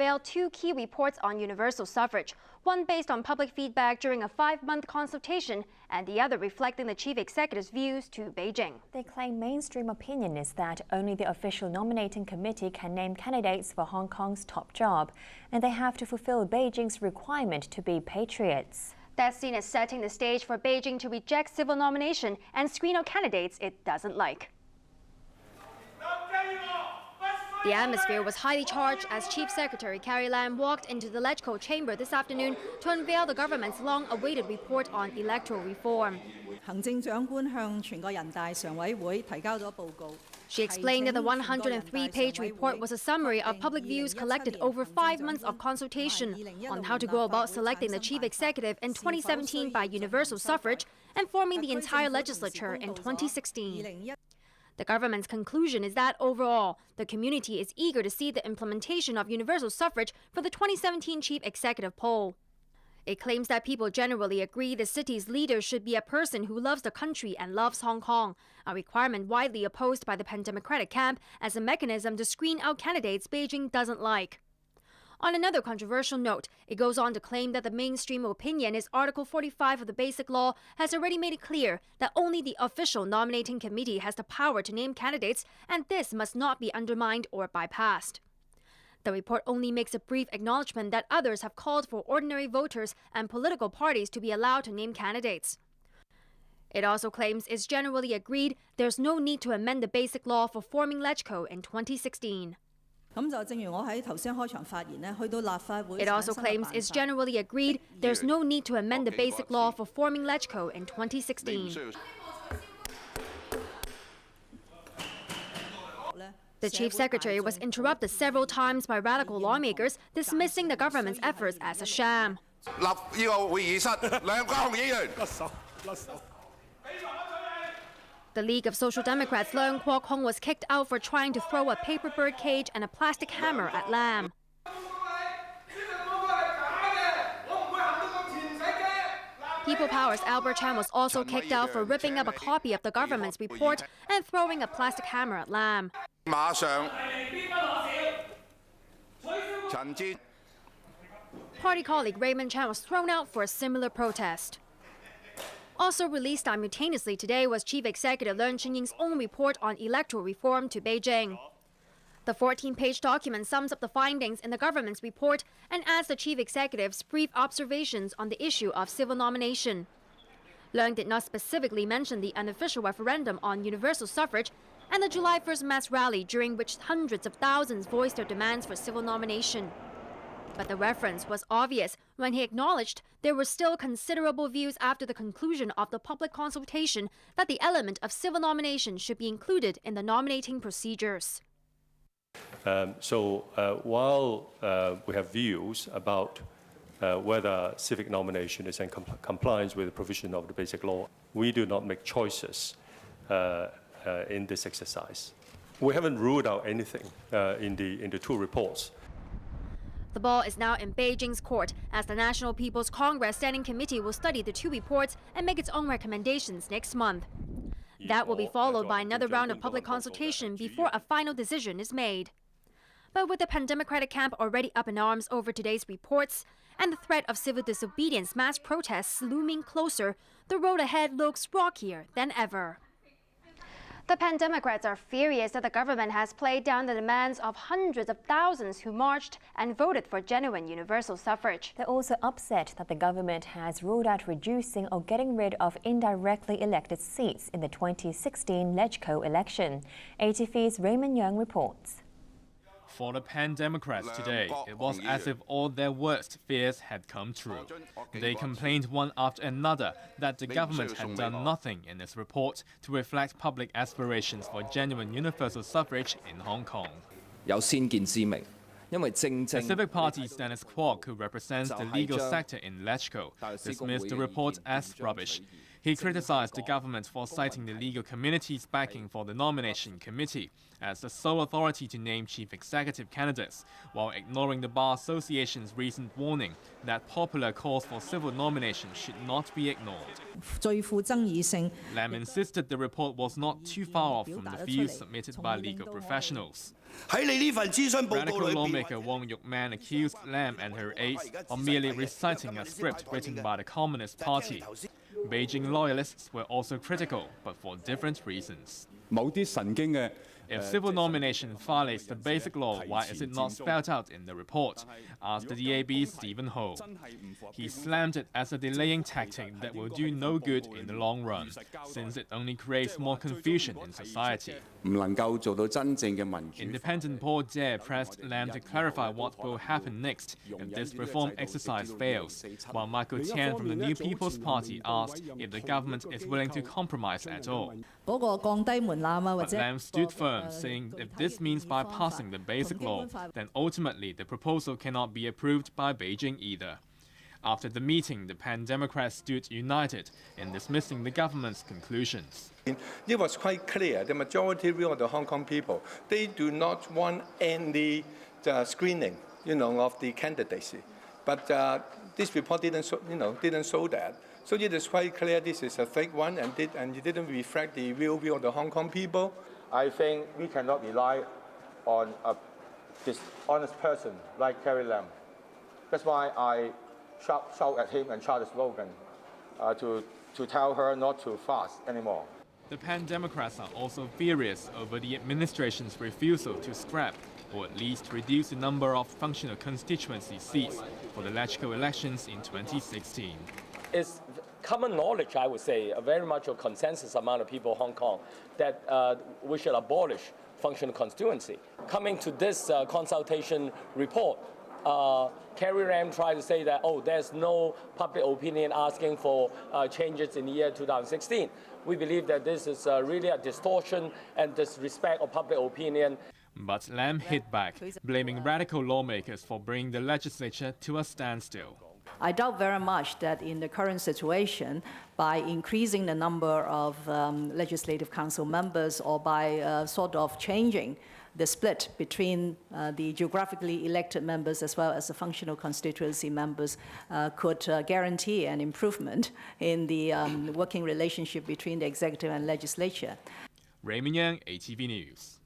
unveiled two key reports on universal suffrage, one based on public feedback during a 5-month consultation, and the other reflecting the chief executive's views to Beijing. They claim mainstream opinion is that only the official nominating committee can name candidates for Hong Kong's top job, and they have to fulfill Beijing's requirement to be patriots. That's seen as setting the stage for Beijing to reject civil nomination and screen out candidates it doesn't like. The atmosphere was highly charged as Chief Secretary Carrie Lam walked into the LegCo chamber this afternoon to unveil the government's long-awaited report on electoral reform. She explained that the 103-page report was a summary of public views collected over 5 months of consultation on how to go about selecting the chief executive in 2017 by universal suffrage and forming the entire legislature in 2016. The government's conclusion is that overall, the community is eager to see the implementation of universal suffrage for the 2017 chief executive poll. It claims that people generally agree the city's leader should be a person who loves the country and loves Hong Kong, a requirement widely opposed by the pan-democratic camp as a mechanism to screen out candidates Beijing doesn't like. On another controversial note, it goes on to claim that the mainstream opinion is Article 45 of the Basic Law has already made it clear that only the official nominating committee has the power to name candidates, and this must not be undermined or bypassed. The report only makes a brief acknowledgement that others have called for ordinary voters and political parties to be allowed to name candidates. It also claims it's generally agreed there's no need to amend the Basic Law for forming LegCo in 2016. It also claims it's generally agreed there's no need to amend the Basic Law for forming LegCo in 2016. The Chief Secretary was interrupted several times by radical lawmakers, dismissing the government's efforts as a sham. The League of Social Democrats' Leung Kwok Hong was kicked out for trying to throw a paper bird cage and a plastic hammer at Lam. People Power's Albert Chan was also kicked out for ripping up a copy of the government's report and throwing a plastic hammer at Lam. Party colleague Raymond Chan was thrown out for a similar protest. Also released simultaneously today was Chief Executive Leung Chun-ying's own report on electoral reform to Beijing. The 14-page document sums up the findings in the government's report and adds the Chief Executive's brief observations on the issue of civil nomination. Leung did not specifically mention the unofficial referendum on universal suffrage and the July 1st mass rally during which hundreds of thousands voiced their demands for civil nomination. But the reference was obvious when he acknowledged there were still considerable views after the conclusion of the public consultation that the element of civil nomination should be included in the nominating procedures. While we have views about whether civic nomination is in compliance with the provision of the Basic Law, we do not make choices in this exercise. We haven't ruled out anything in the two reports. The ball is now in Beijing's court as the National People's Congress Standing Committee will study the two reports and make its own recommendations next month. That will be followed by another round of public consultation before a final decision is made. But with the pan-democratic camp already up in arms over today's reports and the threat of civil disobedience mass protests looming closer, the road ahead looks rockier than ever. The pan-democrats are furious that the government has played down the demands of hundreds of thousands who marched and voted for genuine universal suffrage. They're also upset that the government has ruled out reducing or getting rid of indirectly elected seats in the 2016 LegCo election. ATV's Raymond Young reports. For the pan-democrats today, it was as if all their worst fears had come true. They complained one after another that the government had done nothing in its report to reflect public aspirations for genuine universal suffrage in Hong Kong. The Civic Party's Dennis Kwok, who represents the legal sector in LegCo, dismissed the report as rubbish. He criticized the government for citing the legal community's backing for the nomination committee as the sole authority to name chief executive candidates, while ignoring the Bar Association's recent warning that popular calls for civil nominations should not be ignored. Lam insisted the report was not too far off from the views submitted by legal professionals. Radical lawmaker Wong Yuk-man accused Lam and her aides of merely reciting a script written by the Communist Party. Beijing loyalists were also critical, but for different reasons. If civil nomination violates the basic law, why is it not spelled out in the report? Asked the DAB's Stephen Ho. He slammed it as a delaying tactic that will do no good in the long run, since it only creates more confusion in society. Independent Paul Dare pressed Lam to clarify what will happen next if this reform exercise fails, while Michael Tian from the New People's Party asked if the government is willing to compromise at all. But Lam stood firm, saying if this means bypassing the basic law, then ultimately the proposal cannot be approved by Beijing either. After the meeting, the Pan-Democrats stood united in dismissing the government's conclusions. It was quite clear, the majority view of the Hong Kong people, they do not want any screening, of the candidacy. But this report didn't show that. So it is quite clear this is a fake one, and it didn't reflect the real view of the Hong Kong people. I think we cannot rely on a dishonest person like Carrie Lam. That's why I shout at him and shout a slogan to tell her not to fast anymore. The Pan-Democrats are also furious over the administration's refusal to scrap or at least reduce the number of functional constituency seats for the legislative elections in 2016. It's common knowledge, I would say, very much a consensus among the people of Hong Kong that we should abolish functional constituency. Coming to this consultation report, Carrie Lam tried to say that, there's no public opinion asking for changes in the year 2016. We believe that this is really a distortion and disrespect of public opinion. But Lam hit back, blaming radical lawmakers for bringing the legislature to a standstill. I doubt very much that in the current situation, by increasing the number of Legislative Council members or by sort of changing the split between the geographically elected members as well as the functional constituency members could guarantee an improvement in the working relationship between the executive and legislature. Raymond Yang, ATV News.